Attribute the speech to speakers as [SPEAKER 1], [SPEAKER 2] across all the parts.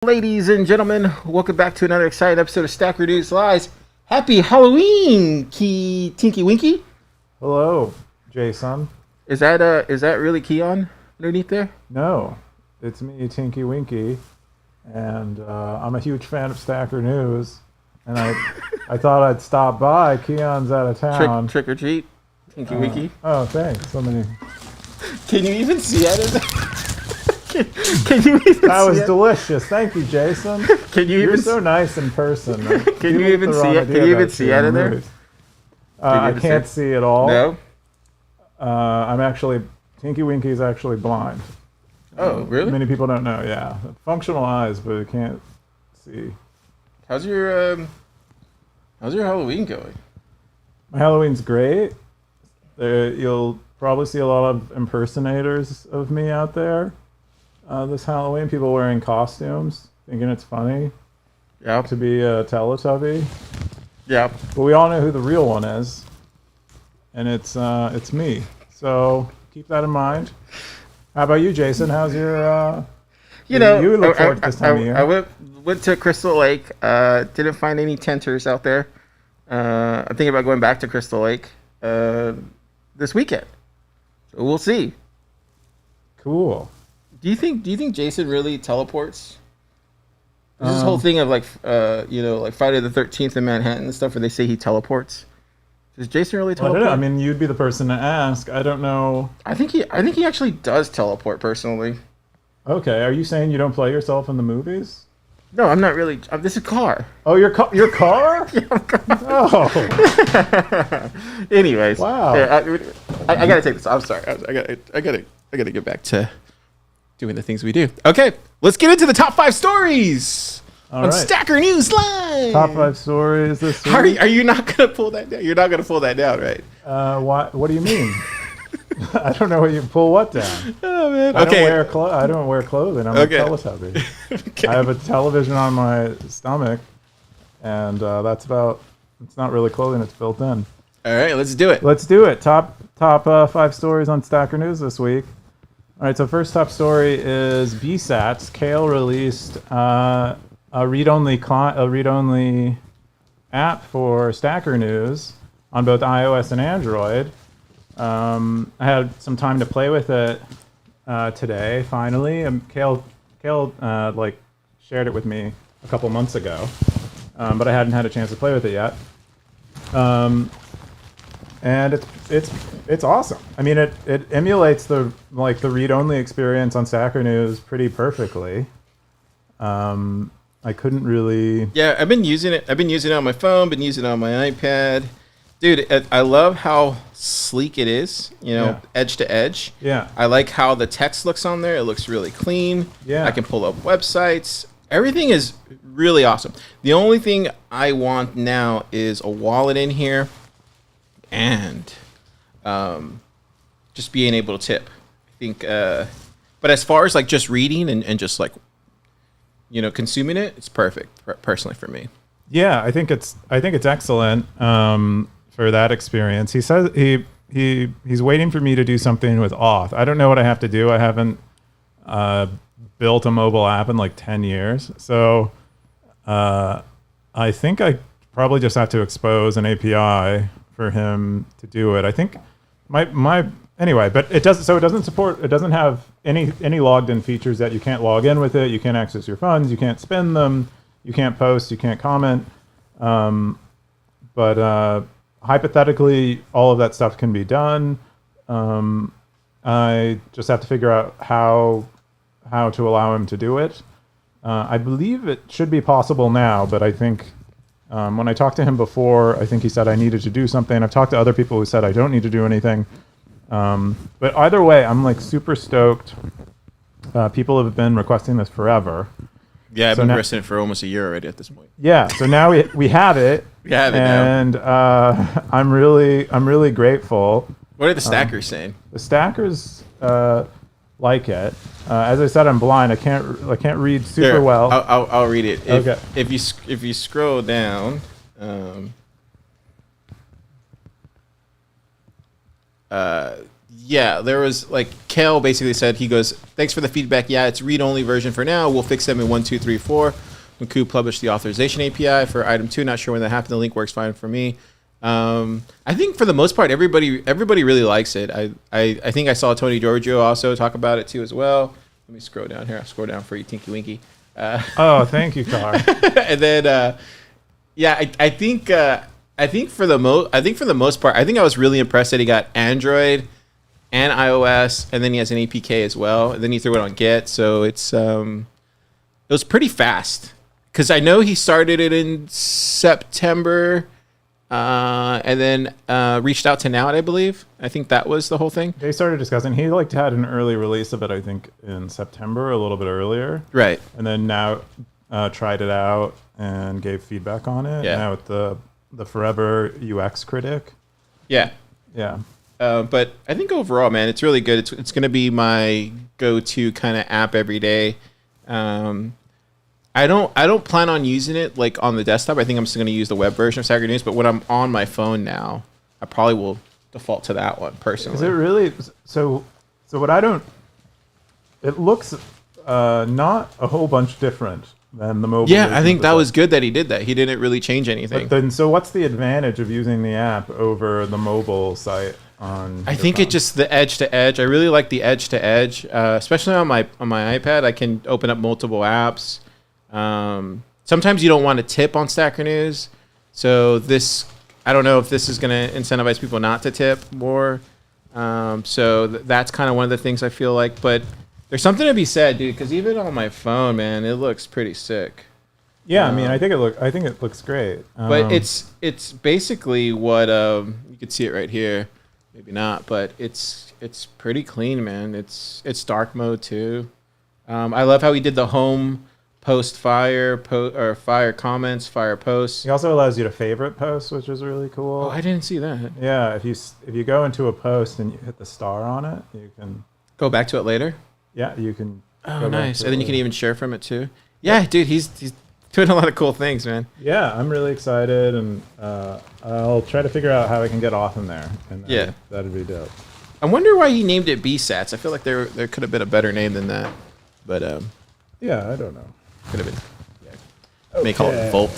[SPEAKER 1] Ladies and gentlemen, welcome back to another exciting episode of Stacker News Live. Happy Halloween, Tinky Winky.
[SPEAKER 2] Hello, Jason.
[SPEAKER 1] Is that really Keyan underneath there?
[SPEAKER 2] No, it's me, Tinky Winky, and I'm a huge fan of Stacker News, and I thought I'd stop by. Keyan's out of town.
[SPEAKER 1] Trick or treat, Tinky Winky.
[SPEAKER 2] Oh, thanks. So many.
[SPEAKER 1] Can you even see it? Can you even
[SPEAKER 2] That was
[SPEAKER 1] see it?
[SPEAKER 2] delicious. Thank you, Jason.
[SPEAKER 1] Can you
[SPEAKER 2] You're
[SPEAKER 1] even
[SPEAKER 2] so nice in person.
[SPEAKER 1] Can you even see it? Can you even see out of there?
[SPEAKER 2] I can't see at all.
[SPEAKER 1] No.
[SPEAKER 2] I'm actually Tinky Winky's actually blind.
[SPEAKER 1] Oh, really?
[SPEAKER 2] Many people don't know. Yeah, functional eyes, but can't see.
[SPEAKER 1] How's your Halloween going?
[SPEAKER 2] My Halloween's great. You'll probably see a lot of impersonators of me out there this Halloween. People wearing costumes, thinking it's funny
[SPEAKER 1] Yeah.
[SPEAKER 2] to be a Teletubby.
[SPEAKER 1] Yeah.
[SPEAKER 2] But we all know who the real one is, and it's me. So keep that in mind. How about you, Jason? How's your? You look forward to this time of year.
[SPEAKER 1] I went to Crystal Lake. Didn't find any tenters out there. I'm thinking about going back to Crystal Lake this weekend. So we'll see.
[SPEAKER 2] Cool.
[SPEAKER 1] Do you think Jason really teleports? There's this whole thing of like Friday the 13th in Manhattan and stuff where they say he teleports. Does Jason really
[SPEAKER 2] Well, I
[SPEAKER 1] teleport?
[SPEAKER 2] don't know. I mean, you'd be the person to ask. I don't know.
[SPEAKER 1] I think he actually does teleport personally.
[SPEAKER 2] Okay, are you saying you don't play yourself in the movies?
[SPEAKER 1] No, I'm not really. This is a car.
[SPEAKER 2] Oh, your car? Oh,
[SPEAKER 1] Anyways,
[SPEAKER 2] wow.
[SPEAKER 1] yeah, I gotta take this. I'm sorry. I gotta get back to doing the things we do. Okay, let's get into the top 5 stories
[SPEAKER 2] All
[SPEAKER 1] on
[SPEAKER 2] right.
[SPEAKER 1] Stacker News Live.
[SPEAKER 2] Top 5 stories this week.
[SPEAKER 1] Are you not gonna pull that down? You're not gonna pull that down, right?
[SPEAKER 2] What do you mean? I don't know what you pull what down.
[SPEAKER 1] Oh man.
[SPEAKER 2] I
[SPEAKER 1] Okay.
[SPEAKER 2] don't wear clothing. I'm
[SPEAKER 1] Okay.
[SPEAKER 2] a Teletubby.
[SPEAKER 1] Okay.
[SPEAKER 2] I have a television on my stomach, and that's about. It's not really clothing. It's built in.
[SPEAKER 1] All right, let's do it.
[SPEAKER 2] Let's do it. Top 5 stories on Stacker News this week. All right. So first top story is BSats. Kale released a read-only app for Stacker News on both iOS and Android. I had some time to play with it today. Finally, Kale shared it with me a couple months ago, but I hadn't had a chance to play with it yet. And it's awesome. I mean, it emulates the read-only experience on Stacker News pretty perfectly. I couldn't really.
[SPEAKER 1] Yeah, I've been using it. I've been using it on my phone. Been using it on my iPad. Dude, I love how sleek it is,
[SPEAKER 2] Yeah.
[SPEAKER 1] edge to edge.
[SPEAKER 2] Yeah.
[SPEAKER 1] I like how the text looks on there. It looks really clean.
[SPEAKER 2] Yeah.
[SPEAKER 1] I can pull up websites. Everything is really awesome. The only thing I want now is a wallet in here and just being able to tip. I think, but as far as like just reading and just like, consuming it, it's perfect personally for me.
[SPEAKER 2] Yeah, I think it's excellent for that experience. He says he's waiting for me to do something with Auth. I don't know what I have to do. I haven't built a mobile app in like 10 years. So I think I probably just have to expose an API for him to do it. I think anyway, but it doesn't have any logged in features that you can't log in with it. You can't access your funds, you can't spend them, you can't post, you can't comment. But hypothetically, all of that stuff can be done. I just have to figure out how to allow him to do it. I believe it should be possible now, but I think when I talked to him before, I think he said I needed to do something. I've talked to other people who said I don't need to do anything. But either way, I'm like super stoked. People have been requesting this forever.
[SPEAKER 1] Yeah, I've
[SPEAKER 2] So
[SPEAKER 1] been
[SPEAKER 2] now-
[SPEAKER 1] requesting it for almost a year already at this point.
[SPEAKER 2] Yeah, so now we have it.
[SPEAKER 1] We have it now.
[SPEAKER 2] And I'm really grateful.
[SPEAKER 1] What are the stackers saying?
[SPEAKER 2] The stackers like it. As I said, I'm blind. I can't read super
[SPEAKER 1] Here,
[SPEAKER 2] well.
[SPEAKER 1] I'll read it.
[SPEAKER 2] Okay.
[SPEAKER 1] If you scroll down, Yeah, there was like Kale basically said, he goes, thanks for the feedback. Yeah, it's read-only version for now. We'll fix them in 1, 2, 3, 4. When Ku published the authorization API for item 2, not sure when that happened. The link works fine for me. I think for the most part, everybody really likes it. I think I saw Tony Giorgio also talk about it too as well. Let me scroll down here. I'll scroll down for you, Tinky Winky.
[SPEAKER 2] Oh, thank you, Car.
[SPEAKER 1] And then, yeah, I think for the most part, I think I was really impressed that he got Android and iOS, and then he has an APK as well. And then he threw it on Git, so it was pretty fast. Because I know he started it in September, and then reached out to Now, I believe. I think that was the whole thing.
[SPEAKER 2] They started discussing. He had an early release of it, I think, in September, a little bit earlier.
[SPEAKER 1] Right.
[SPEAKER 2] And then Now tried it out and gave feedback on it.
[SPEAKER 1] Yeah.
[SPEAKER 2] Now with the forever UX critic.
[SPEAKER 1] Yeah.
[SPEAKER 2] Yeah.
[SPEAKER 1] But I think overall, man, it's really good. It's going to be my go-to kind of app every day. I don't plan on using it like on the desktop. I think I'm just going to use the web version of Stacker News. But when I'm on my phone now, I probably will default to that one personally.
[SPEAKER 2] Is it really? So what I don't. It looks not a whole bunch different than the mobile.
[SPEAKER 1] Yeah, I think that was good that he did that. He didn't really change anything.
[SPEAKER 2] But then, so what's the advantage of using the app over the mobile site? I
[SPEAKER 1] think it just the edge to edge. I really like the edge to edge, especially on my iPad. I can open up multiple apps. Sometimes you don't want to tip on Stacker News, so I don't know if this is going to incentivize people not to tip more. So that's kind of one of the things I feel like. But there's something to be said, dude, because even on my phone, man, it looks pretty sick.
[SPEAKER 2] Yeah, I mean, I think it looks great.
[SPEAKER 1] But it's basically what you could see it right here. Maybe not, but it's pretty clean, man. It's dark mode too. I love how he did the home post fire fire comments, fire posts.
[SPEAKER 2] He also allows you to favorite posts, which is really cool.
[SPEAKER 1] Oh, I didn't see that.
[SPEAKER 2] Yeah, if you go into a post and you hit the star on it, you can
[SPEAKER 1] go back to it later.
[SPEAKER 2] Yeah, you can.
[SPEAKER 1] Oh, nice. And then you can even share from it too. Yeah, dude, he's doing a lot of cool things, man.
[SPEAKER 2] Yeah, I'm really excited, and I'll try to figure out how I can get off in there. And
[SPEAKER 1] yeah,
[SPEAKER 2] that'd be dope.
[SPEAKER 1] I wonder why he named it BSats. I feel like there could have been a better name than that, but
[SPEAKER 2] yeah, I don't know.
[SPEAKER 1] Could have been. Yeah. Okay. May call it Volt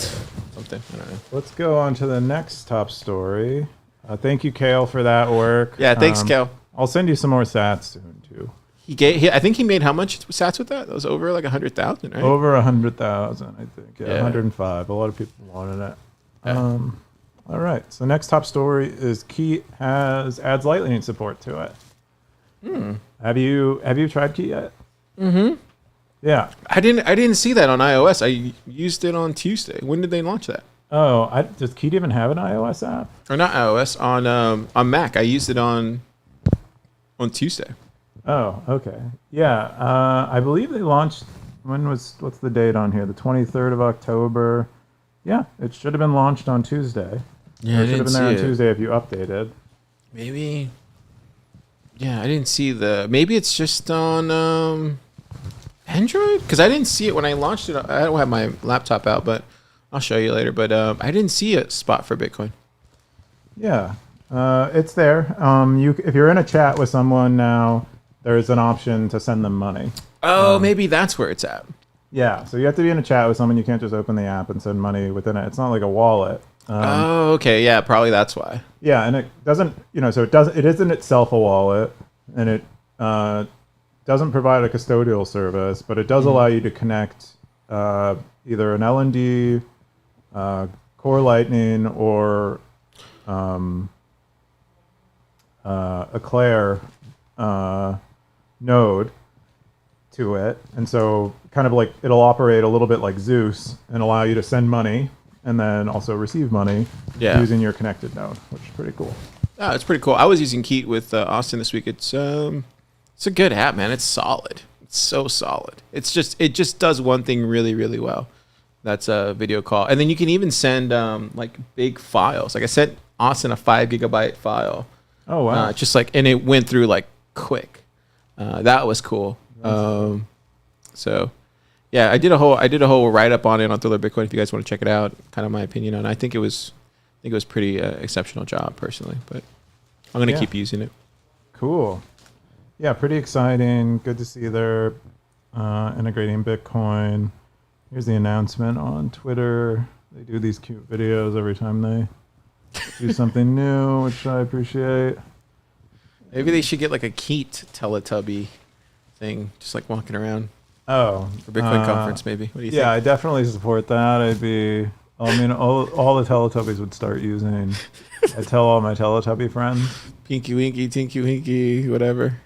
[SPEAKER 1] something. I don't know.
[SPEAKER 2] Let's go on to the next top story. Thank you, Kale, for that work.
[SPEAKER 1] Yeah, thanks, Kale.
[SPEAKER 2] I'll send you some more sats soon too.
[SPEAKER 1] I think he made how much sats with that? That was over like 100,000, right?
[SPEAKER 2] Over 100,000, I think. Yeah, 105. A lot of people wanted it.
[SPEAKER 1] Yeah.
[SPEAKER 2] All right. So next top story is Keet adds Lightning support to it. Have you tried Keet yet? Mm-hmm. Yeah.
[SPEAKER 1] I didn't see that on iOS. I used it on Tuesday. When did they launch that?
[SPEAKER 2] Oh, does Keet even have an iOS app?
[SPEAKER 1] Or not iOS, on Mac. I used it on Tuesday.
[SPEAKER 2] Oh, okay. Yeah, I believe they launched. What's the date on here? The 23rd of October. Yeah, it should have been launched on Tuesday.
[SPEAKER 1] Yeah,
[SPEAKER 2] it should have been there on Tuesday if you updated.
[SPEAKER 1] Maybe. Yeah, I didn't see maybe it's just on Android, because I didn't see it when I launched it. I don't have my laptop out, but I'll show you later. But I didn't see a spot for Bitcoin.
[SPEAKER 2] Yeah, it's there. If you're in a chat with someone now, there's an option to send them money.
[SPEAKER 1] Oh, maybe that's where it's at.
[SPEAKER 2] Yeah, so you have to be in a chat with someone. You can't just open the app and send money within it. It's not like a wallet.
[SPEAKER 1] Oh, okay. Yeah, probably that's why.
[SPEAKER 2] Yeah, and it doesn't, so it isn't itself a wallet, and it doesn't provide a custodial service, but it does allow you to connect either an LND, Core Lightning, or a Claire node to it. And so kind of like it'll operate a little bit like Zeus and allow you to send money and then also receive money using your connected node, which is pretty cool.
[SPEAKER 1] Oh, it's pretty cool. I was using Keet with Austin this week. It's a good app, man. It's solid. It's so solid. It just does one thing really, really well. That's a video call. And then you can even send like big files. Like I sent Austin a 5 gigabyte file.
[SPEAKER 2] Oh, wow.
[SPEAKER 1] And it went through like quick. That was cool. So yeah, I did a whole write up on it on Thriller Bitcoin. If you guys want to check it out, kind of my opinion on it. I think it was pretty exceptional job personally, but I'm going to keep using it.
[SPEAKER 2] Cool. Yeah, pretty exciting. Good to see they're integrating Bitcoin. Here's the announcement on Twitter. They do these cute videos every time they do something new, which I appreciate.
[SPEAKER 1] Maybe they should get like a Keet Teletubby thing, just like walking around.
[SPEAKER 2] Oh,
[SPEAKER 1] For Bitcoin conference, maybe. What do you
[SPEAKER 2] yeah, I
[SPEAKER 1] think?
[SPEAKER 2] definitely support that. All the Teletubbies would start using. I tell all my Teletubby friends.
[SPEAKER 1] Pinky Winky, Tinky Winky, whatever.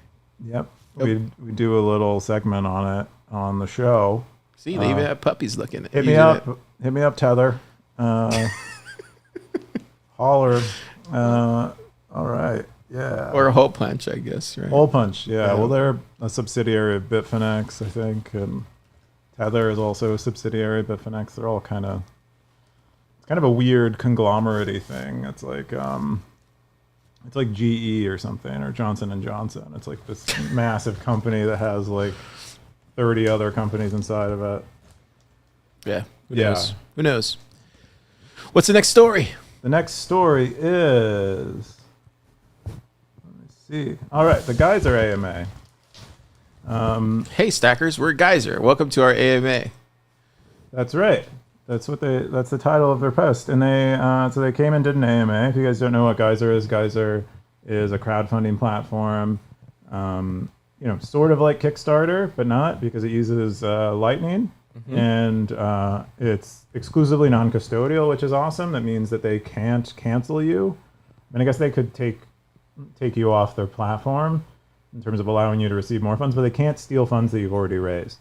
[SPEAKER 2] Yep.
[SPEAKER 1] Yep.
[SPEAKER 2] We do a little segment on it on the show.
[SPEAKER 1] See, they even have puppies looking at
[SPEAKER 2] Hit me up. Hit me up, Tether. Holler. All right. Yeah.
[SPEAKER 1] Or a hole punch, I guess, right?
[SPEAKER 2] Hole Punch. Yeah.
[SPEAKER 1] Yeah.
[SPEAKER 2] Well, they're a subsidiary of Bitfinex, I think. And Tether is also a subsidiary of Bitfinex. They're all kind of a weird conglomerate thing. It's like GE or something, or Johnson and Johnson. It's like this massive company that has like 30 other companies inside of it.
[SPEAKER 1] Yeah. Who
[SPEAKER 2] Yeah.
[SPEAKER 1] knows? Who knows? What's the next story?
[SPEAKER 2] The next story is, let me see. All right, the Geyser AMA.
[SPEAKER 1] Hey, stackers, we're Geyser. Welcome to our AMA.
[SPEAKER 2] That's right. That's the title of their post. And they came and did an AMA. If you guys don't know what Geyser is a crowdfunding platform. Sort of like Kickstarter, but not, because it uses Lightning.
[SPEAKER 1] Mm-hmm.
[SPEAKER 2] And it's exclusively non-custodial, which is awesome. That means that they can't cancel you. I guess they could take you off their platform in terms of allowing you to receive more funds, but they can't steal funds that you've already raised,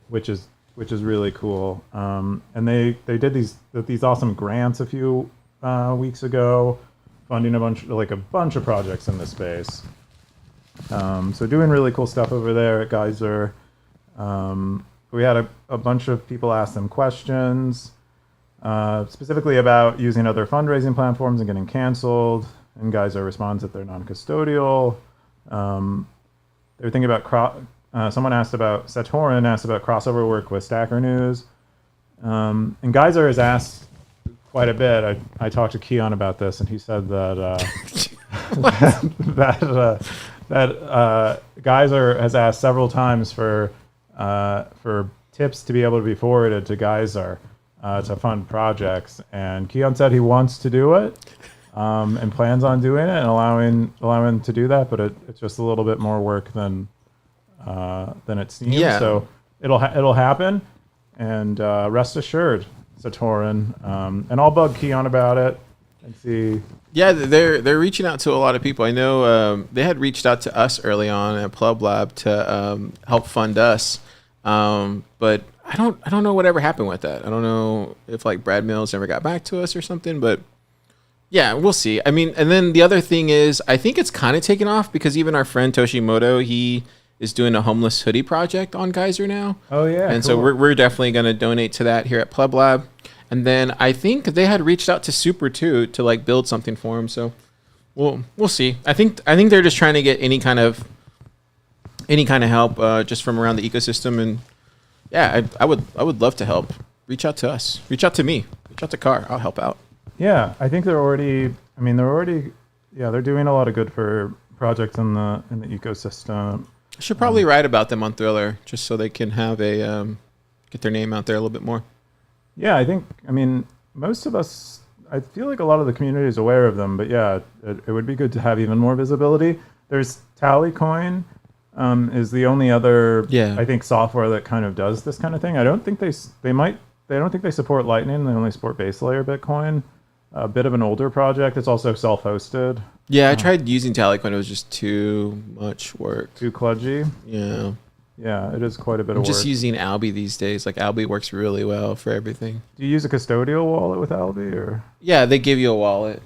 [SPEAKER 2] which is really cool. And they did these awesome grants a few weeks ago, funding a bunch of projects in this space. So doing really cool stuff over there at Geyser. We had a bunch of people ask them questions, specifically about using other fundraising platforms and getting canceled. And Geyser responds that they're non-custodial. They were thinking about someone asked about Satorin asked about crossover work with Stacker News. And Geyser has asked quite a bit. I talked to Keyan about this, and he said that that Geyser has asked several times for tips to be able to be forwarded to Geyser to fund projects, and Keyan said he wants to do it and plans on doing it and allowing to do that, but it's just a little bit more work than it seems.
[SPEAKER 1] Yeah.
[SPEAKER 2] So it'll happen, and rest assured, Satorin, and I'll bug Keyan about it and see.
[SPEAKER 1] Yeah, they're reaching out to a lot of people. I know they had reached out to us early on at Plub Lab to help fund us, but I don't know whatever happened with that. I don't know if like Brad Mills never got back to us or something, but yeah, we'll see. I mean, and then the other thing is, I think it's kind of taken off because even our friend Toshimoto, he is doing a homeless hoodie project on Geyser now.
[SPEAKER 2] Oh yeah,
[SPEAKER 1] and
[SPEAKER 2] cool.
[SPEAKER 1] so we're definitely going to donate to that here at Plub Lab. And then I think they had reached out to Super too to like build something for him. So we'll see. I think they're just trying to get any kind of help just from around the ecosystem. And yeah, I would love to help. Reach out to us. Reach out to me. Reach out to Car. I'll help out.
[SPEAKER 2] Yeah, I think they're doing a lot of good for projects in the ecosystem.
[SPEAKER 1] I should probably write about them on Thriller just so they can have get their name out there a little bit more.
[SPEAKER 2] Yeah, I think, most of us, I feel like a lot of the community is aware of them, but yeah, it would be good to have even more visibility. There's Tallycoin, is the only other, I think, software that kind of does this kind of thing. I don't think they don't think they support Lightning. They only support base layer Bitcoin. A bit of an older project. It's also self-hosted.
[SPEAKER 1] Yeah, I tried using Tallycoin. It was just too much work.
[SPEAKER 2] Too kludgy.
[SPEAKER 1] Yeah.
[SPEAKER 2] Yeah, it is quite a bit of work.
[SPEAKER 1] I'm just using Alby these days. Like Alby works really well for everything.
[SPEAKER 2] Do you use a custodial wallet with Alby, or?
[SPEAKER 1] Yeah, they give you a wallet.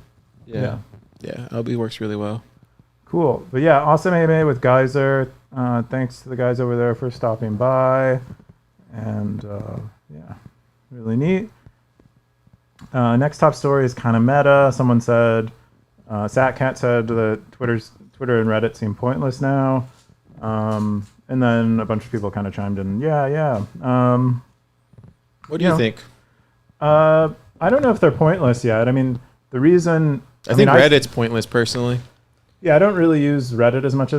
[SPEAKER 2] Yeah.
[SPEAKER 1] Yeah, Alby works really well.
[SPEAKER 2] Cool. But yeah, awesome AMA with Geyser. Thanks to the guys over there for stopping by. And yeah, really neat. Next top story is kind of meta. Someone said, Satcat said that Twitter and Reddit seem pointless now. And then a bunch of people kind of chimed in. Yeah.
[SPEAKER 1] What do you think?
[SPEAKER 2] I don't know if they're pointless yet. I mean, the reason...
[SPEAKER 1] I think Reddit's pointless, personally.
[SPEAKER 2] Yeah, I don't really use Reddit as much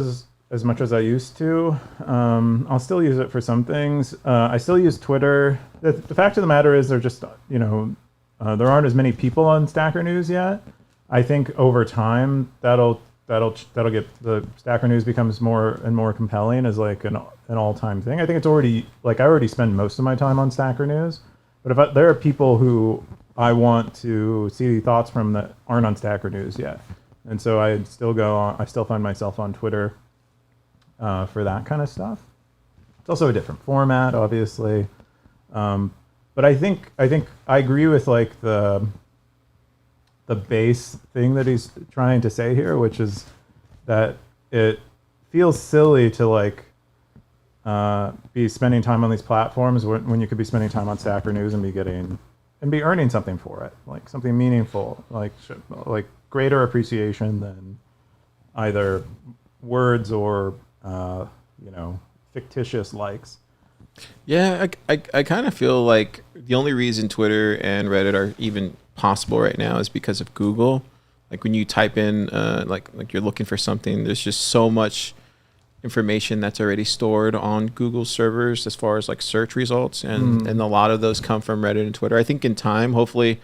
[SPEAKER 2] as I used to. I'll still use it for some things. I still use Twitter. The fact of the matter is, there aren't as many people on Stacker News yet. I think over time that'll get the Stacker News becomes more and more compelling as like an all-time thing. I think it's already like I already spend most of my time on Stacker News, but there are people who I want to see thoughts from that aren't on Stacker News yet. And so I still find myself on Twitter for that kind of stuff. It's also a different format, obviously. But I think I agree with like the base thing that he's trying to say here, which is that it feels silly to like be spending time on these platforms when you could be spending time on Stacker News and be earning something for it, like something meaningful, like greater appreciation than either words or fictitious likes.
[SPEAKER 1] Yeah, I kind of feel like the only reason Twitter and Reddit are even possible right now is because of Google. Like when you type in like you're looking for something, there's just so much information that's already stored on Google servers as far as like search results, and a lot of those come from Reddit and Twitter. I think in time, hopefully,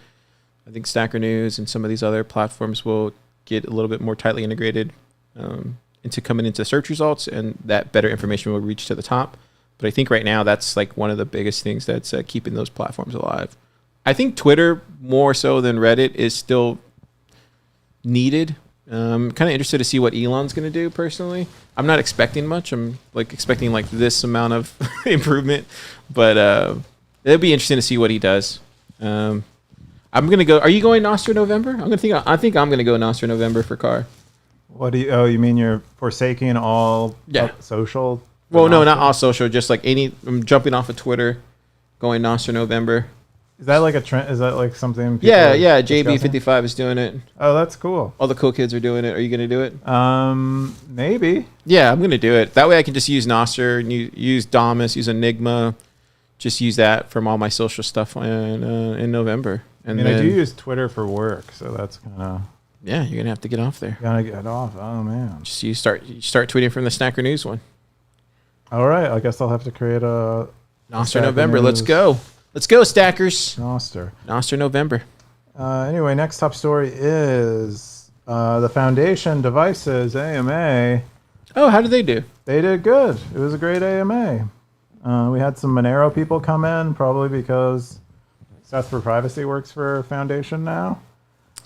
[SPEAKER 1] I think Stacker News and some of these other platforms will get a little bit more tightly integrated into coming into search results, and that better information will reach to the top. But I think right now that's like one of the biggest things that's keeping those platforms alive. I think Twitter more so than Reddit is still needed. Kind of interested to see what Elon's going to do personally. I'm not expecting much. I'm like expecting like this amount of improvement, but it'll be interesting to see what he does. I'm going to go. Are you going Nostra November? I think I'm going to go Nostra November for Car.
[SPEAKER 2] What do you? Oh, you mean you're forsaking all social?
[SPEAKER 1] Well, no, not all social. Just like I'm jumping off of Twitter, going Nostra November.
[SPEAKER 2] Is that like a trend? Is that like something?
[SPEAKER 1] Yeah. JB55 is doing it.
[SPEAKER 2] Oh, that's cool.
[SPEAKER 1] All the cool kids are doing it. Are you going to do it?
[SPEAKER 2] Maybe.
[SPEAKER 1] Yeah, I'm going to do it. That way I can just use Nostra, use Damus, use Enigma, just use that from all my social stuff in November. And
[SPEAKER 2] I do use Twitter for work, so that's kind of.
[SPEAKER 1] Yeah, you're going to have to get off there.
[SPEAKER 2] Gotta get off. Oh man.
[SPEAKER 1] Just you start tweeting from the Stacker News one.
[SPEAKER 2] All right, I guess I'll have to create a
[SPEAKER 1] Nostra November. News. Let's go. Let's go, Stackers.
[SPEAKER 2] Nostra
[SPEAKER 1] November.
[SPEAKER 2] Anyway, next top story is the Foundation devices, AMA.
[SPEAKER 1] Oh, how did they do?
[SPEAKER 2] They did good. It was a great AMA. We had some Monero people come in, probably because Seth for Privacy works for Foundation now.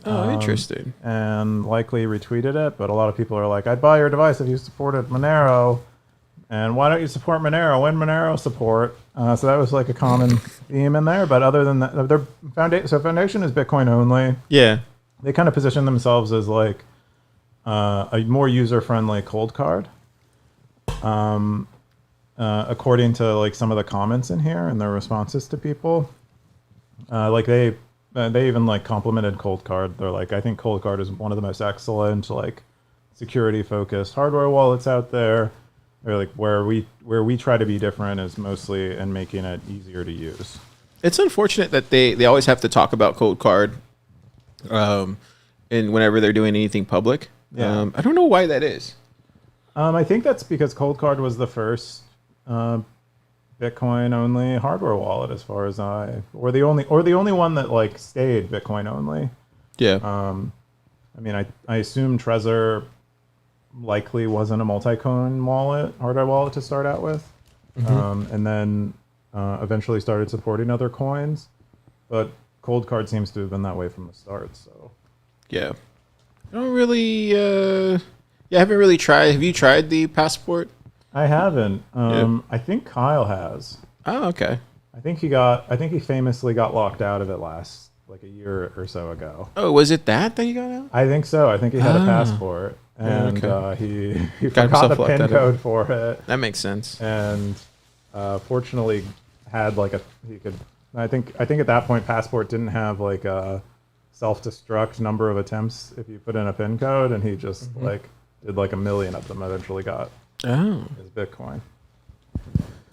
[SPEAKER 1] Oh, interesting.
[SPEAKER 2] And likely retweeted it, but a lot of people are like, I'd buy your device if you supported Monero. And why don't you support Monero? When Monero support? So that was like a common theme in there. But other than that, Foundation is Bitcoin only.
[SPEAKER 1] Yeah.
[SPEAKER 2] They kind of position themselves as like a more user-friendly cold card. According to like some of the comments in here and their responses to people, like they even like complimented Cold Card. They're like, I think Cold Card is one of the most excellent like security-focused hardware wallets out there. Or like where we try to be different is mostly in making it easier to use.
[SPEAKER 1] It's unfortunate that they always have to talk about Cold Card, and whenever they're doing anything public.
[SPEAKER 2] Yeah.
[SPEAKER 1] I don't know why that is.
[SPEAKER 2] I think that's because Cold Card was the first Bitcoin only hardware wallet, as far as or the only one that like stayed Bitcoin only.
[SPEAKER 1] Yeah.
[SPEAKER 2] I mean, I assume Trezor likely wasn't a multi-coin wallet, hardware wallet to start out with, and then eventually started supporting other coins. But Cold Card seems to have been that way from the start. So
[SPEAKER 1] yeah, I don't really. I haven't really tried. Have you tried the Passport?
[SPEAKER 2] I haven't. I think Kyle has.
[SPEAKER 1] Oh, okay.
[SPEAKER 2] I think he famously got locked out of it like a year or so ago.
[SPEAKER 1] Oh, was it that he got out?
[SPEAKER 2] I think so. I think he had a Passport. And he forgot the PIN code for it.
[SPEAKER 1] That makes sense.
[SPEAKER 2] And fortunately, had like he could. I think at that point, Passport didn't have like a self-destruct number of attempts if you put in a PIN code, and he just like did like 1 million of them. Eventually, got his Bitcoin.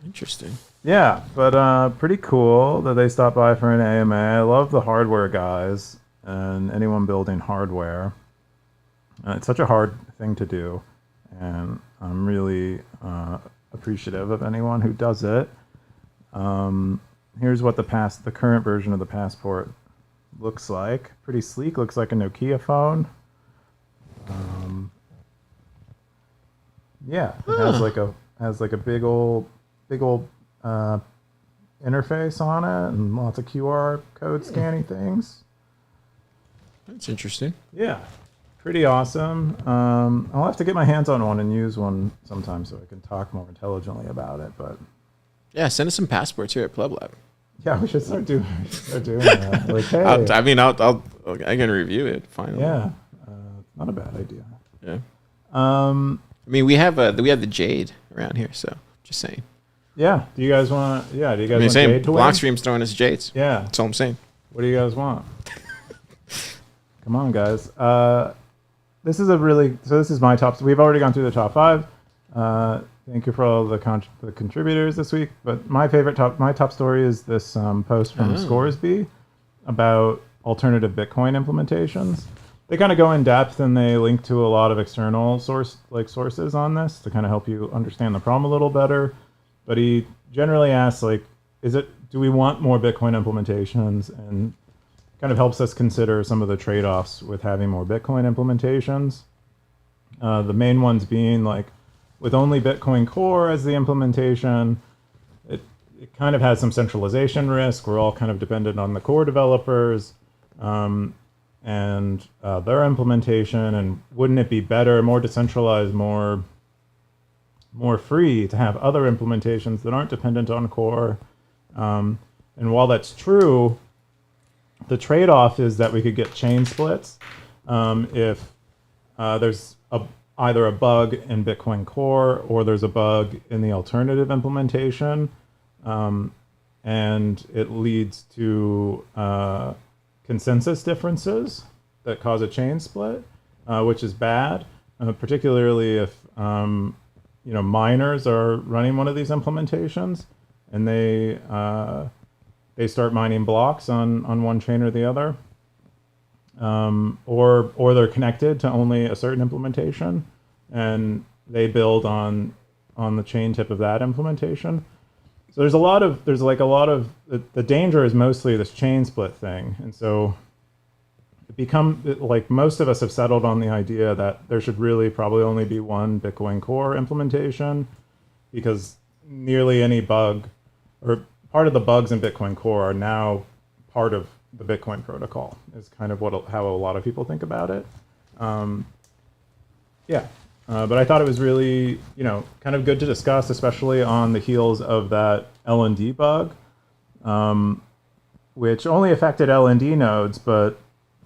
[SPEAKER 1] Interesting.
[SPEAKER 2] Yeah, but pretty cool that they stopped by for an AMA. I love the hardware guys and anyone building hardware. It's such a hard thing to do, and I'm really appreciative of anyone who does it. Here's what the current version of the Passport looks like. Pretty sleek. Looks like a Nokia phone. Yeah, it has like a big old interface on it, and lots of QR code scanning things.
[SPEAKER 1] That's interesting.
[SPEAKER 2] Yeah, pretty awesome. I'll have to get my hands on one and use one sometime so I can talk more intelligently about it. But
[SPEAKER 1] Yeah, send us some passports here at Pleb Lab.
[SPEAKER 2] yeah, we should start doing that. Like, hey,
[SPEAKER 1] I can review it finally.
[SPEAKER 2] yeah, not a bad idea.
[SPEAKER 1] Yeah. I mean, we have the Jade around here, so just saying.
[SPEAKER 2] Yeah. Do you guys want? Yeah. Do you guys want
[SPEAKER 1] Same.
[SPEAKER 2] Jade to win?
[SPEAKER 1] Blockstream's throwing us Jades.
[SPEAKER 2] Yeah.
[SPEAKER 1] That's all I'm saying.
[SPEAKER 2] What do you guys want? Come on, guys. This is my top. We've already gone through the top 5. Thank you for all the contributors this week. But my top story is this post from Scoresby about alternative Bitcoin implementations. They kind of go in depth and they link to a lot of external sources on this to kind of help you understand the problem a little better. But he generally asks, like, do we want more Bitcoin implementations, and kind of helps us consider some of the trade-offs with having more Bitcoin implementations. The main ones being, like, with only Bitcoin Core as the implementation, it kind of has some centralization risk. We're all kind of dependent on the core developers and their implementation. And wouldn't it be better, more decentralized, more free to have other implementations that aren't dependent on core? And while that's true, the trade-off is that we could get chain splits if there's either a bug in Bitcoin Core or there's a bug in the alternative implementation, and it leads to consensus differences that cause a chain split, which is bad, particularly if miners are running one of these implementations and they start mining blocks on one chain or the other, or they're connected to only a certain implementation and they build on the chain tip of that implementation. So there's a lot of the danger is mostly this chain split thing. And so most of us have settled on the idea that there should really probably only be one Bitcoin Core implementation, because nearly any bug or part of the bugs in Bitcoin Core are now part of the Bitcoin protocol, is kind of how a lot of people think about it. But I thought it was really, kind of good to discuss, especially on the heels of that LND bug, which only affected LND nodes, but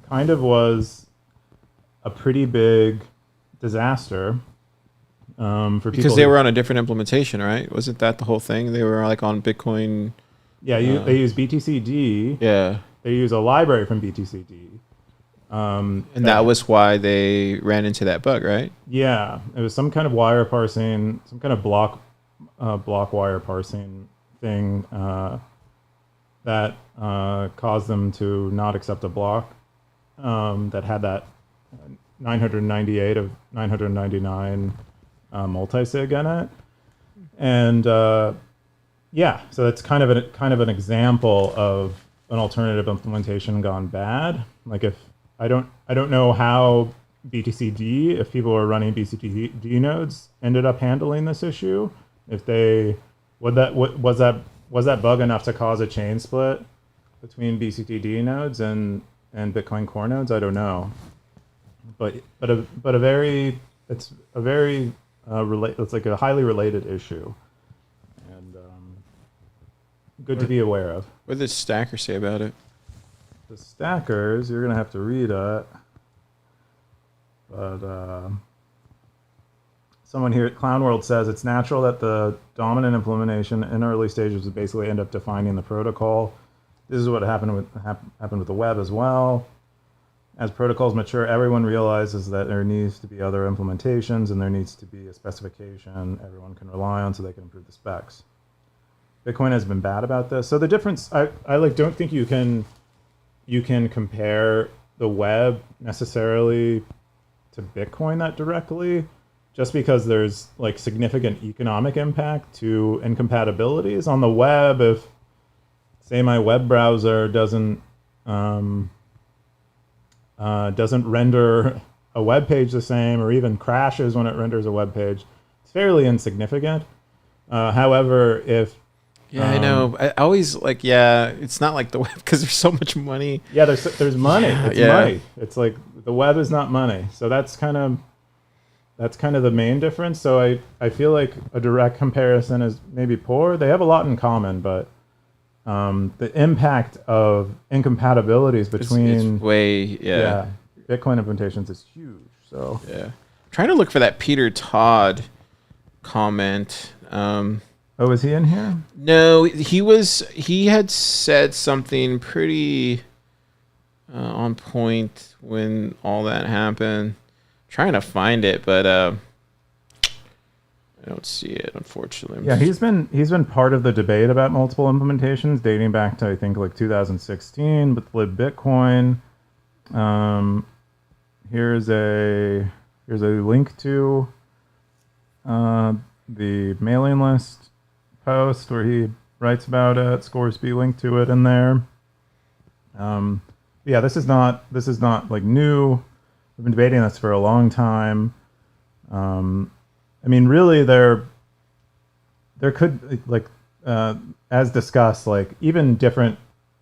[SPEAKER 2] kind of was a pretty big disaster for people.
[SPEAKER 1] Because they were on a different implementation, right? Wasn't that the whole thing? They were like on Bitcoin.
[SPEAKER 2] Yeah, they use BTCD.
[SPEAKER 1] Yeah.
[SPEAKER 2] They use a library from BTCD.
[SPEAKER 1] And that was why they ran into that bug, right?
[SPEAKER 2] Yeah, it was some kind of wire parsing, some kind of block wire parsing thing that caused them to not accept a block that had that 998 of 999 multisig in it, and so that's kind of an example of an alternative implementation gone bad. Like, if I don't know how BTCD, if people are running BTCD nodes, ended up handling this issue. If they was that bug enough to cause a chain split between BTCD nodes and Bitcoin Core nodes? I don't know. But it's like a highly related issue, and good to be aware of.
[SPEAKER 1] What did Stacker say about it?
[SPEAKER 2] The stackers, you're gonna have to read it, but someone here at Clown World says it's natural that the dominant implementation in early stages would basically end up defining the protocol. This is what happened with the web as well. As protocols mature, everyone realizes that there needs to be other implementations and there needs to be a specification everyone can rely on so they can improve the specs. Bitcoin has been bad about this. So the difference, I don't think you can compare the web necessarily to Bitcoin that directly, just because there's like significant economic impact to incompatibilities on the web. If say my web browser doesn't render a web page the same, or even crashes when it renders a web page, it's fairly insignificant. However, if
[SPEAKER 1] I know. I always like, it's not like the web because there's so much money.
[SPEAKER 2] Yeah, there's money. It's money. It's like the web is not money. So that's kind of the main difference. So I feel like a direct comparison is maybe poor. They have a lot in common, but the impact of incompatibilities between
[SPEAKER 1] it's way
[SPEAKER 2] Bitcoin implementations is huge. So
[SPEAKER 1] I'm trying to look for that Peter Todd comment.
[SPEAKER 2] Oh, was he in here?
[SPEAKER 1] No, he had said something pretty on point when all that happened. I'm trying to find it, but I don't see it, unfortunately.
[SPEAKER 2] Yeah, he's been part of the debate about multiple implementations dating back to I think like 2016 with libBitcoin. Here's a link to the mailing list post where he writes about it. Scoresby linked to it in there. This is not like new. We've been debating this for a long time. I mean, really, there could, like, as discussed, like even different,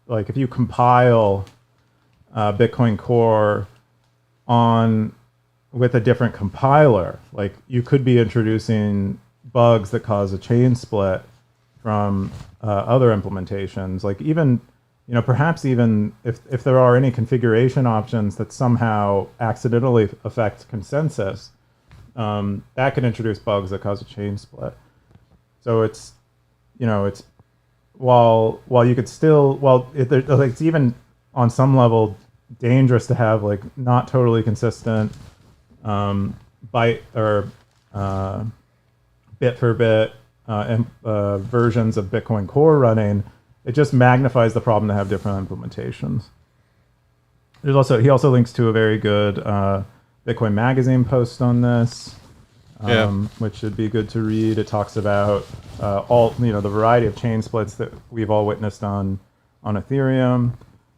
[SPEAKER 2] like if you compile Bitcoin Core with a different compiler, like you could be introducing bugs that cause a chain split from other implementations. Like even, perhaps even if there are any configuration options that somehow accidentally affect consensus, that can introduce bugs that cause a chain split. So it's while you could still, it's even on some level dangerous to have like not totally consistent byte or bit for bit versions of Bitcoin Core running. It just magnifies the problem to have different implementations. He also links to a very good Bitcoin Magazine post on this, which should be good to read. It talks about the variety of chain splits that we've all witnessed on Ethereum.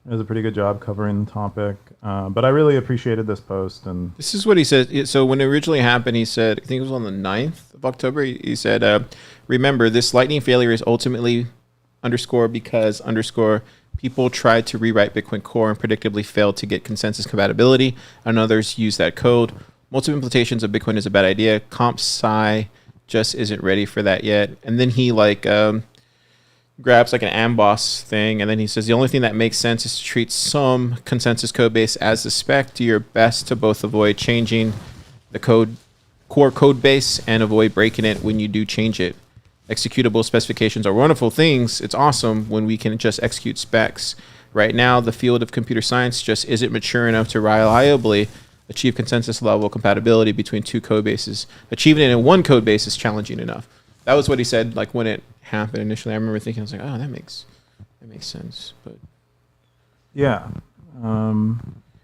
[SPEAKER 2] It does a pretty good job covering the topic. But I really appreciated this post. And
[SPEAKER 1] this is what he said. So when it originally happened, he said, I think it was on the 9th of October, he said, remember, this lightning failure is ultimately because people tried to rewrite Bitcoin Core and predictably failed to get consensus compatibility, and others use that code. Multiple implementations of Bitcoin is a bad idea. Comp sci just isn't ready for that yet. And then he grabs like an amboss thing, and then he says the only thing that makes sense is to treat some consensus code base as the spec. Do your best to both avoid changing the core code base and avoid breaking it when you do change it. Executable specifications are wonderful things. It's awesome when we can just execute specs. Right now, the field of computer science just isn't mature enough to reliably achieve consensus level compatibility between two code bases. Achieving it in one code base is challenging enough. That was what he said, like when it happened initially. I remember thinking, I was like, oh, that makes sense. But
[SPEAKER 2] yeah,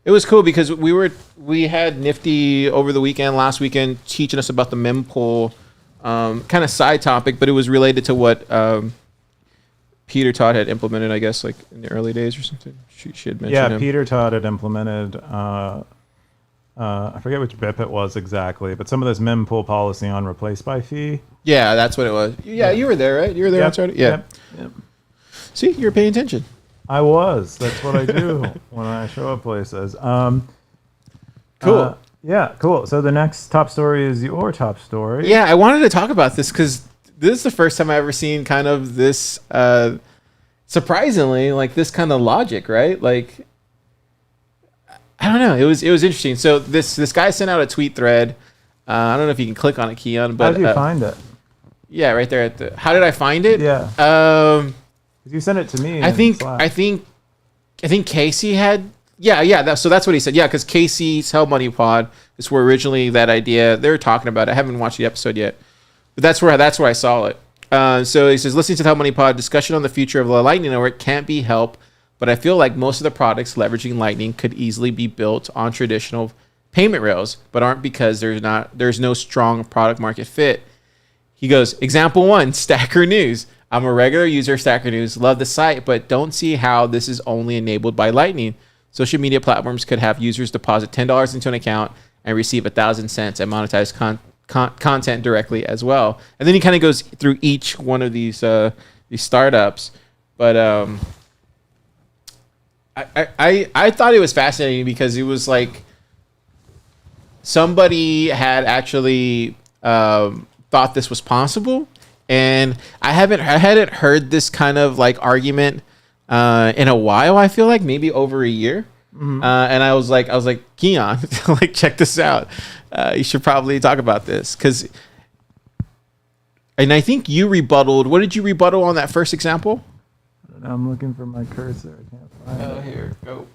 [SPEAKER 1] it was cool because we had Nifty over the last weekend, teaching us about the mempool. Kind of side topic, but it was related to what Peter Todd had implemented, I guess, like in the early days or something. She had mentioned him.
[SPEAKER 2] Peter Todd had implemented, I forget which BIP it was exactly, but some of this mempool policy on replace by fee.
[SPEAKER 1] Yeah, that's what it was. Yeah, you were there, right? You were there.
[SPEAKER 2] Yep.
[SPEAKER 1] Yeah.
[SPEAKER 2] Yep.
[SPEAKER 1] See, you're paying attention.
[SPEAKER 2] I was. That's what I do when I show up places.
[SPEAKER 1] Cool.
[SPEAKER 2] Yeah, cool. So the next top story is your top story.
[SPEAKER 1] Yeah, I wanted to talk about this because this is the first time I've ever seen kind of this, surprisingly, like this kind of logic, right? Like, I don't know. It was interesting. So this guy sent out a tweet thread. I don't know if you can click on it, Keyan. But
[SPEAKER 2] how did you find it?
[SPEAKER 1] Yeah, right there how did I find it?
[SPEAKER 2] Yeah. You sent it to me.
[SPEAKER 1] I think Casey had. Yeah. So that's what he said. Yeah, because Casey's Hell Money Pod is where originally that idea they were talking about. I haven't watched the episode yet, but that's where I saw it. So he says, listening to the Hell Money Pod discussion on the future of the Lightning Network can't be helped, but I feel like most of the products leveraging Lightning could easily be built on traditional payment rails, but aren't because there's no strong product market fit. He goes, example 1, Stacker News. I'm a regular user of Stacker News, love the site, but don't see how this is only enabled by Lightning. Social media platforms could have users deposit $10 into an account and receive 1,000 cents and monetize content directly as well. And then he kind of goes through each one of these startups. But I thought it was fascinating because it was like somebody had actually thought this was possible, and I hadn't heard this kind of like argument in a while. I feel like maybe over a year. And I was like, Keyan, like, check this out. You should probably talk about this and I think you rebutted. What did you rebuttal on that first example?
[SPEAKER 2] I'm looking for my cursor. I can't find it.
[SPEAKER 1] Oh, here, go.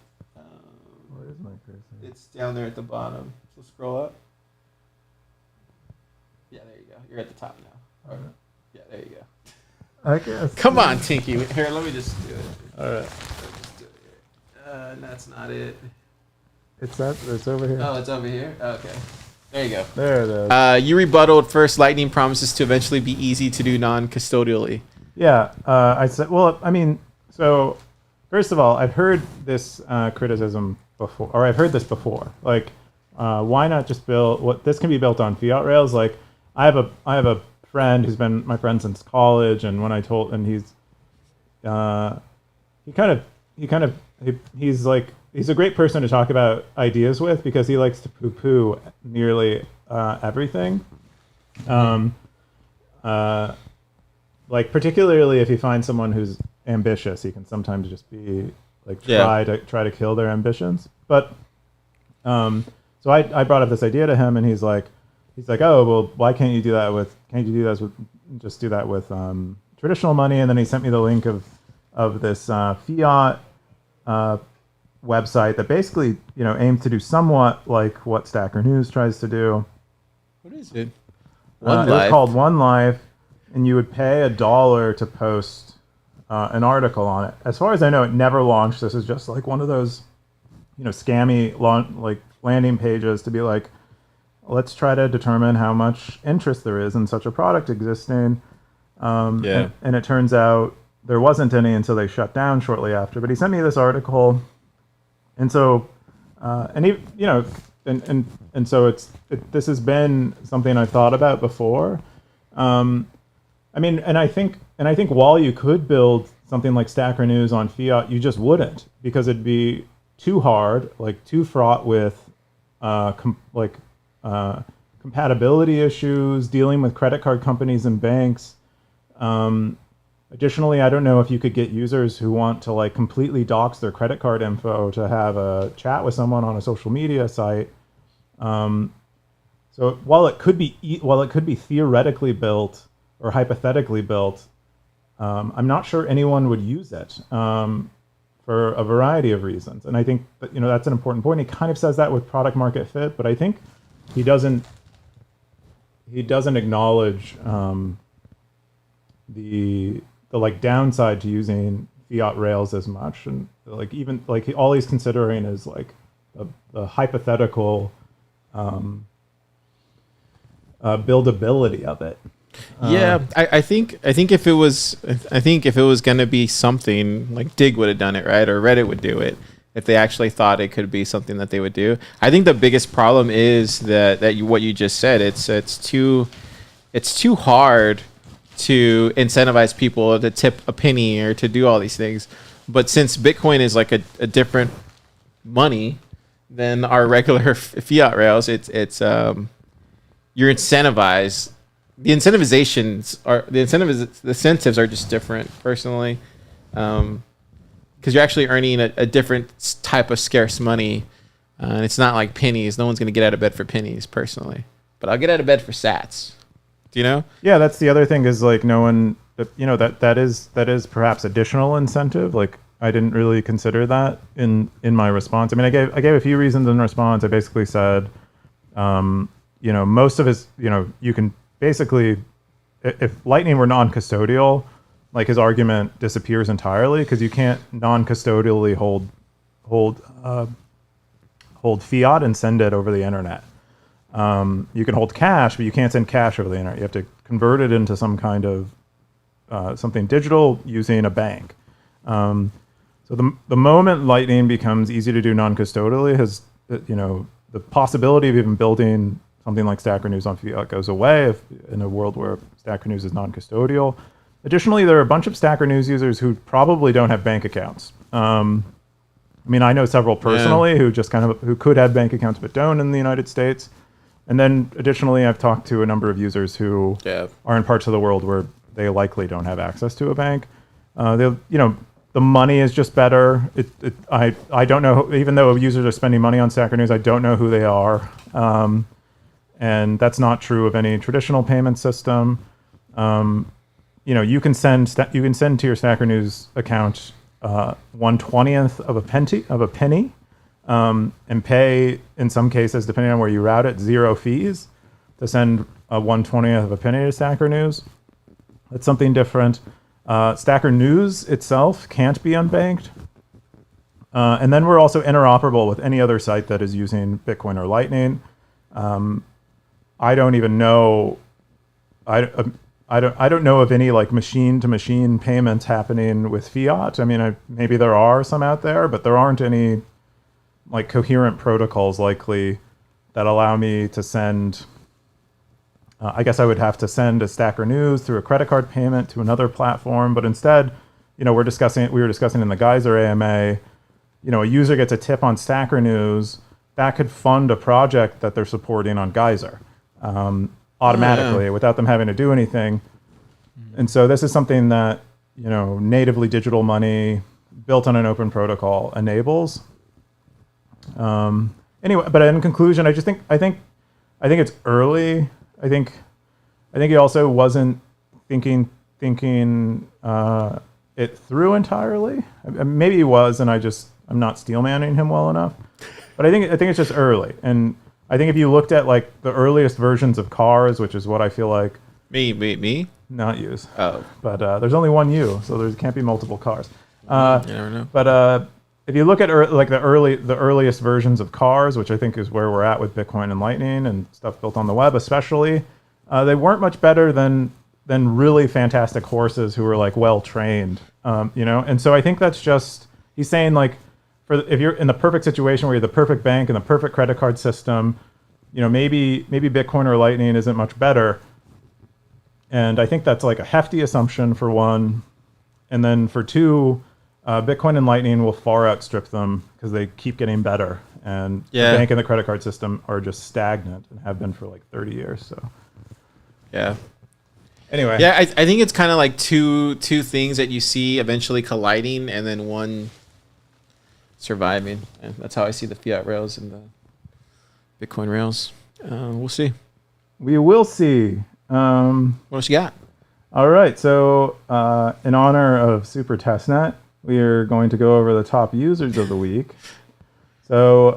[SPEAKER 2] Where is my cursor?
[SPEAKER 1] It's down there at the bottom. So scroll up. Yeah, there you go. You're at the top now. All right. Yeah, there you go.
[SPEAKER 2] I guess.
[SPEAKER 1] Come on, Tinky. Here, let me just do it.
[SPEAKER 2] All right.
[SPEAKER 1] That's not it.
[SPEAKER 2] It's over here.
[SPEAKER 1] Oh, it's over here? Okay. There you go.
[SPEAKER 2] There it is.
[SPEAKER 1] You rebutted first. Lightning promises to eventually be easy to do non-custodially.
[SPEAKER 2] Yeah. I said, well, I mean, so first of all, I've heard this criticism before, or I've heard this before. Like, why not just build this can be built on fiat rails? Like, I have a friend who's been my friend since college, and when I told, and he's a great person to talk about ideas with because he likes to poo-poo nearly everything. Like, particularly if you find someone who's ambitious, he can sometimes just be like try to kill their ambitions. But so I brought up this idea to him, and he's like, oh, well, why can't you do that with traditional money? And then he sent me the link of this fiat website that basically, aims to do somewhat like what Stacker News tries to do.
[SPEAKER 1] What is it?
[SPEAKER 2] It was called One Life, and you would pay $1 to post an article on it. As far as I know, it never launched. This is just like one of those, scammy landing pages to be like, let's try to determine how much interest there is in such a product existing. And it turns out there wasn't any until they shut down shortly after. But he sent me this article, and so this has been something I've thought about before. I think while you could build something like Stacker News on fiat, you just wouldn't, because it'd be too hard, too fraught with compatibility issues, dealing with credit card companies and banks. Additionally, I don't know if you could get users who want to completely dox their credit card info to have a chat with someone on a social media site. So while it could be theoretically built or hypothetically built, I'm not sure anyone would use it for a variety of reasons. And I think that, that's an important point. He kind of says that with product market fit, but I think he doesn't acknowledge the downside to using fiat rails as much. And all he's considering is the hypothetical buildability of it.
[SPEAKER 1] I think if it was gonna be something, like Dig would have done it, right? Or Reddit would do it if they actually thought it could be something that they would do. I think the biggest problem is what you just said. It's too hard to incentivize people to tip a penny or to do all these things. But since Bitcoin is like a different money than our regular fiat rails, it's you're incentivized. The incentives are just different, personally, because you're actually earning a different type of scarce money, and it's not like pennies. No one's going to get out of bed for pennies, personally, but I'll get out of bed for sats. Do you know? Yeah,
[SPEAKER 2] that's the other thing is no one, that is perhaps additional incentive. I didn't really consider that in my response. I gave a few reasons in response. I basically said, most of his, you can basically, if Lightning were non-custodial, his argument disappears entirely, because you can't non-custodially hold hold fiat and send it over the internet. You can hold cash, but you can't send cash over the internet. You have to convert it into some kind of something digital using a bank. So the moment Lightning becomes easy to do non-custodially, the possibility of even building something like Stacker News on fiat goes away in a world where Stacker News is non-custodial. Additionally, there are a bunch of Stacker News users who probably don't have bank accounts. I know several personally who just who could have bank accounts but don't in the United States. And then additionally, I've talked to a number of users who are in parts of the world where they likely don't have access to a bank. The money is just better. I don't know, even though users are spending money on Stacker News, I don't know who they are. And that's not true of any traditional payment system. You can send to your Stacker News account 1/20th of a penny, and pay, in some cases, depending on where you route it, 0 fees to send a 1/20th of a penny to Stacker News. That's something different. Stacker News itself can't be unbanked. And then we're also interoperable with any other site that is using Bitcoin or Lightning. I don't even know. I don't know of any like machine-to-machine payments happening with fiat. Maybe there are some out there, but there aren't any like coherent protocols likely that allow me to send. I guess I would have to send a Stacker News through a credit card payment to another platform, but instead, we were discussing in the Geyser AMA. A user gets a tip on Stacker News that could fund a project that they're supporting on Geyser. Automatically without them having to do anything. And so this is something that, natively digital money built on an open protocol enables. Anyway, but in conclusion, I think it's early. I think he also wasn't thinking it through entirely. Maybe he was, and I'm not steelmanning him well enough. But I think it's just early. And I think if you looked at like the earliest versions of cars, which is what I feel like
[SPEAKER 1] me,
[SPEAKER 2] not use.
[SPEAKER 1] Oh,
[SPEAKER 2] but there's only one you, so there can't be multiple cars.
[SPEAKER 1] You never know.
[SPEAKER 2] But if you look at the earliest versions of cars, which I think is where we're at with Bitcoin and Lightning and stuff built on the web, especially, they weren't much better than really fantastic horses who were like well trained, And so I think that's just he's saying like. If you're in the perfect situation where you're the perfect bank and the perfect credit card system, maybe Bitcoin or Lightning isn't much better. And I think that's like a hefty assumption for one. And then for two, Bitcoin and Lightning will far outstrip them because they keep getting better. And the bank and the credit card system are just stagnant and have been for like 30 years. So,
[SPEAKER 1] yeah.
[SPEAKER 2] Anyway.
[SPEAKER 1] Yeah, I think it's kind of like two things that you see eventually colliding and then one surviving, and that's how I see the fiat rails and the Bitcoin rails. We'll see.
[SPEAKER 2] We will see.
[SPEAKER 1] What else you got?
[SPEAKER 2] All right. So, in honor of Super Testnet, we are going to go over the top users of the week. So,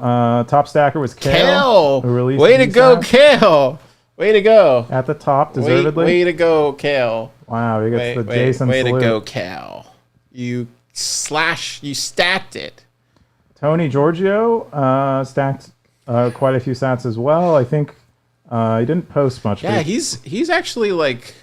[SPEAKER 2] top stacker was Kale. Who released
[SPEAKER 1] Way to go,
[SPEAKER 2] BSats.
[SPEAKER 1] Kale! Way to go!
[SPEAKER 2] At the top, deservedly.
[SPEAKER 1] Way to go, Kale!
[SPEAKER 2] Wow, he gets the Jason
[SPEAKER 1] Way
[SPEAKER 2] salute.
[SPEAKER 1] to go, Cal! You stacked it.
[SPEAKER 2] Tony Giorgio stacked quite a few sats as well. I think he didn't post much.
[SPEAKER 1] Yeah, he's actually like,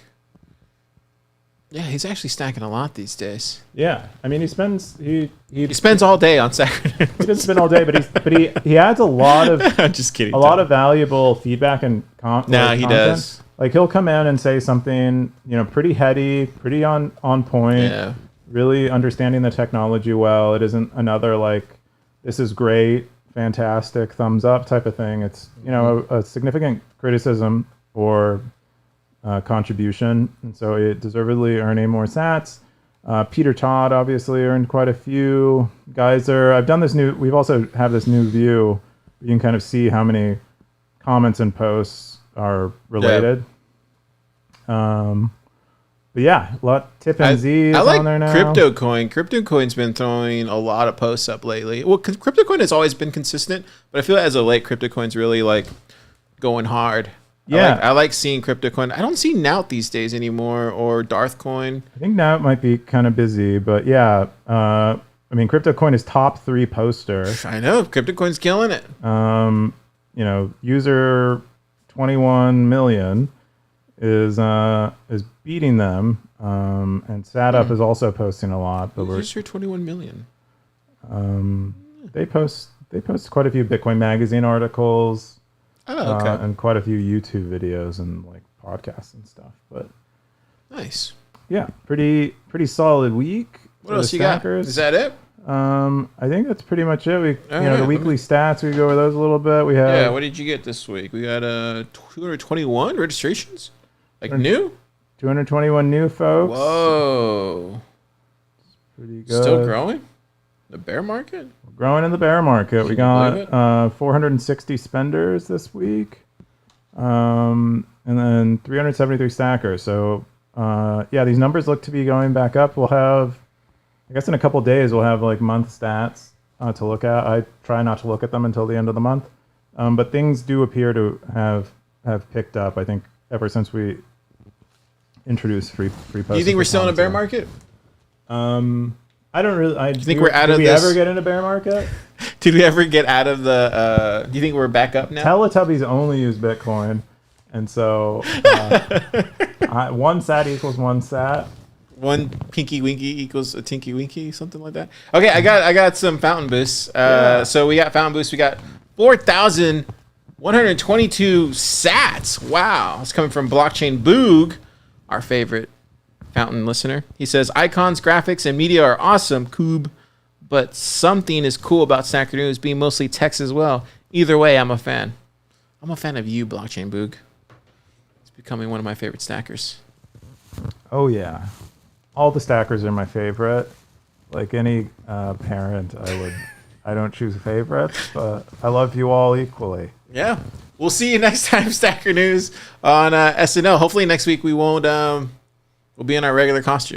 [SPEAKER 1] he's actually stacking a lot these days.
[SPEAKER 2] Yeah, he spends he
[SPEAKER 1] spends all day on Saturday.
[SPEAKER 2] He doesn't spend all day, but he adds a lot of
[SPEAKER 1] I'm just kidding.
[SPEAKER 2] A lot of valuable feedback and content.
[SPEAKER 1] He does.
[SPEAKER 2] Like he'll come in and say something pretty heady, pretty on point.
[SPEAKER 1] Yeah.
[SPEAKER 2] Really understanding the technology well. It isn't another like, this is great, fantastic, thumbs up type of thing. It's a significant criticism or contribution, and so it deservedly earning more sats. Peter Todd obviously earned quite a few. Geyser, we've also have this new view. You can kind of see how many comments and posts are related. But yeah, Tip and Z is on there now.
[SPEAKER 1] CryptoCoin. CryptoCoin's been throwing a lot of posts up lately. Well, CryptoCoin has always been consistent, but I feel as of late, CryptoCoin's really like going hard.
[SPEAKER 2] Yeah,
[SPEAKER 1] I like seeing CryptoCoin. I don't see Nout these days anymore or Darthcoin.
[SPEAKER 2] I think Nout might be kind of busy, but yeah, I mean, CryptoCoin is top 3 poster.
[SPEAKER 1] I know. CryptoCoin's killing it.
[SPEAKER 2] User 21 million is beating them. And SatUp is also posting a lot. But
[SPEAKER 1] Who's your 21 million?
[SPEAKER 2] They post quite a few Bitcoin Magazine articles.
[SPEAKER 1] Oh, okay.
[SPEAKER 2] And quite a few YouTube videos and like podcasts and stuff. But
[SPEAKER 1] nice.
[SPEAKER 2] yeah, pretty solid week.
[SPEAKER 1] What else you got? Is that it?
[SPEAKER 2] I think that's pretty much it. The
[SPEAKER 1] right,
[SPEAKER 2] weekly stats, we go over those a little bit. We have
[SPEAKER 1] Yeah, what did you get this week? We got 221 registrations? Like new?
[SPEAKER 2] 221 new folks.
[SPEAKER 1] Whoa.
[SPEAKER 2] Pretty good.
[SPEAKER 1] Still growing? The bear market?
[SPEAKER 2] We're growing in the bear market. We
[SPEAKER 1] you believe
[SPEAKER 2] got 460 spenders this week. And then 373 stackers. So these numbers look to be going back up. We'll have, I guess in a couple days, we'll have like month stats to look at. I try not to look at them until the end of the month. But things do appear to have picked up, I think, ever since we introduced free posting.
[SPEAKER 1] Do you think we're still in a bear market?
[SPEAKER 2] I don't really.
[SPEAKER 1] Do you think we're out of
[SPEAKER 2] this?
[SPEAKER 1] this?
[SPEAKER 2] Did we ever get in a bear market?
[SPEAKER 1] Did we ever get out of the... do you think we're back up now?
[SPEAKER 2] Teletubbies only use Bitcoin. And so one sat equals one sat.
[SPEAKER 1] One pinky winky equals a tinky winky, something like that. Okay, I got some fountain boosts. So we got fountain boosts. We got 4,122 sats. Wow, it's coming from Blockchain Boog, our favorite fountain listener. He says icons, graphics, and media are awesome, Coob, but something is cool about stacker.news being mostly text as well. Either way, I'm a fan. I'm a fan of you, Blockchain Boog. It's becoming one of my favorite stackers.
[SPEAKER 2] Oh yeah. All the stackers are my favorite. Like any parent, I don't choose favorites, but I love you all equally.
[SPEAKER 1] Yeah. We'll see you next time, Stacker News, on SNL. Hopefully next week we won't, we'll be in our regular costume.